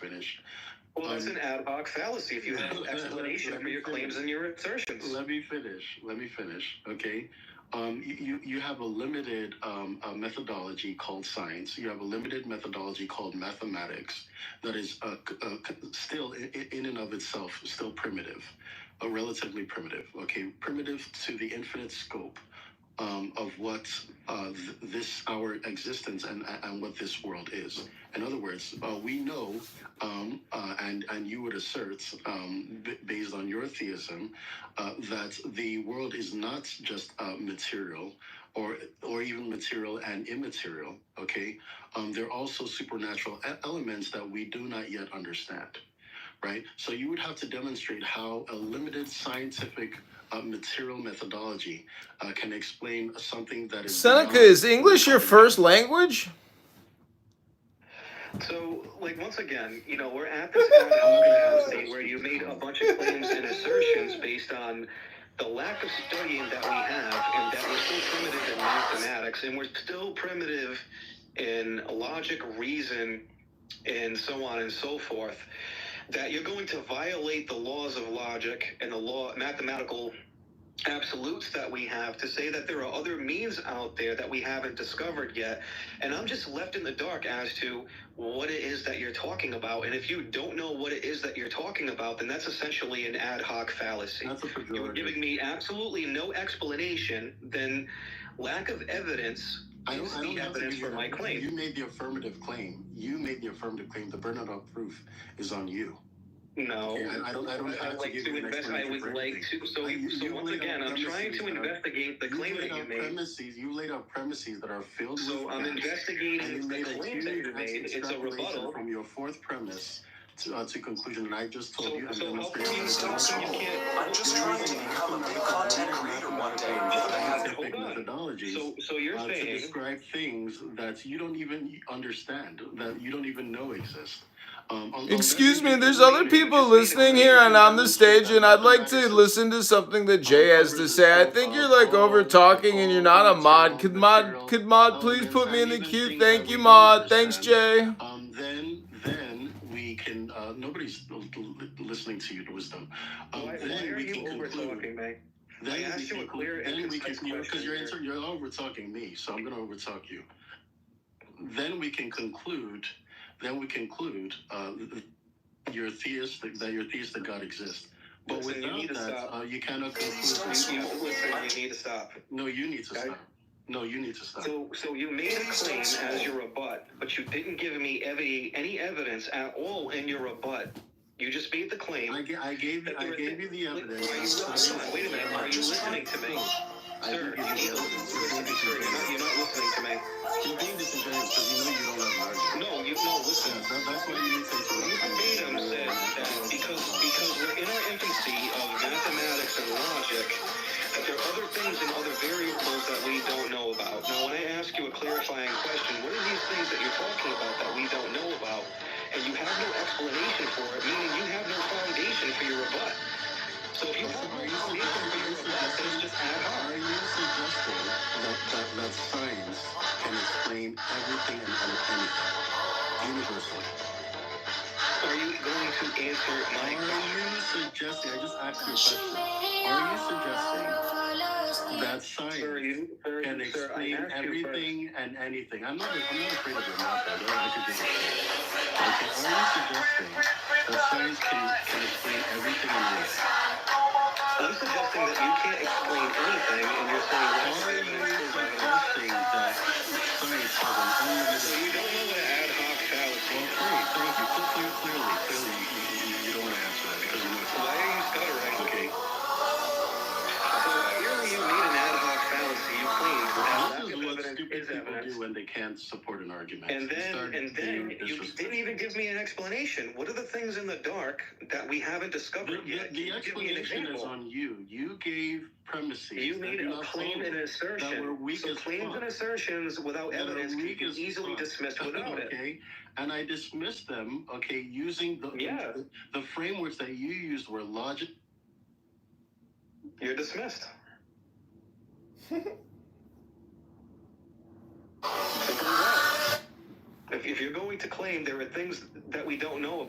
finish. Well, that's an ad hoc fallacy if you have an explanation for your claims and your assertions. Let me finish. Okay. You have a limited methodology called science. You have a limited methodology called mathematics that is still, in and of itself, still primitive, relatively primitive. Okay, primitive to the infinite scope of what our existence and what this world is. In other words, we know, and you would assert, based on your theism, that the world is not just material, or even material and immaterial. Okay, there are also supernatural elements that we do not yet understand. Right? So you would have to demonstrate how a limited scientific material methodology can explain something that is... Seneca, is English your first language? So, like, once again, we're at this ad hoc fallacy where you made a bunch of claims and assertions based on the lack of studying that we have, and that we're still primitive in mathematics, and we're still primitive in logic, reason, and so on and so forth, that you're going to violate the laws of logic and the mathematical absolutes that we have to say that there are other means out there that we haven't discovered yet. And I'm just left in the dark as to what it is that you're talking about. And if you don't know what it is that you're talking about, then that's essentially an ad hoc fallacy. You're giving me absolutely no explanation, then lack of evidence. I don't the evidence for my claim. You made the affirmative claim. The burden of proof is on you. No, okay, I don't have to give you an explanation. I would like to. So once again, I'm trying to investigate the claim that you made. You laid out premises that are filled with... So I'm investigating the claim that you made. It's a rebuttal from your fourth premise to conclusion, and I just told you. So how come you can't? I'm just trying to become a big content creator one day. Hold on. Methodologies so you're saying to describe things that you don't even understand, that you don't even know exist. Excuse me, there's other people listening here and on the stage, and I'd like to listen to something that Jay has to say. I think you're like over talking and you're not a mod. Could mod please put me in the queue? Thank you, mod. Thanks, Jay. Then we can. Nobody's listening to your wisdom. Why are you over talking, man? I asked you a clear and concise question. Because you're over talking me, so I'm going to over talk you. Then we can conclude. You're theist, that God exists. But listen, without that, you cannot conclude. You need to stop. No, you need to stop. No, you need to stop. So you made a claim as your rebut, but you didn't give me any evidence at all in your rebut. You just made the claim. I gave you the evidence. Wait a minute. Are you listening to me? Sir, you need to listen to me, sir. You're not listening to me. You're being disingenuous because you know you don't have an argument. No, listen. That's why you need to interrupt. Verbatim said that because we're in our infancy of mathematics and logic, that there are other things and other variables that we don't know about. Now, when I ask you a clarifying question, what are these things that you're talking about that we don't know about? And you have no explanation for it, meaning you have no foundation for your rebut. So if you have no foundation for your rebut, then it's just ad hoc. Are you suggesting that science can explain everything and anything universally? Are you going to answer my question? Are you suggesting? I just asked you a question. Are you suggesting that science can explain everything and anything? I'm not afraid of your mouth. I could just okay. Are you suggesting that science can explain everything and anything? I'm suggesting that you can't explain anything, and you're saying that suggesting that science has an unlimited... So you don't know what an ad hoc fallacy is. Thank you. Clearly, you don't want to answer that because you know... Why are you stuttering? Okay. So clearly you made an ad hoc fallacy. You claimed that this is what stupid people do when they can't support an argument. And then you didn't even give me an explanation. What are the things in the dark that we haven't discovered yet? The explanation is on you. You gave premises. You made a claim and an assertion. So claims and assertions without evidence can be easily dismissed without it. Okay, and I dismissed them. Okay, using the frameworks that you used were logic. You're dismissed. If you're going to claim there are things that we don't know about.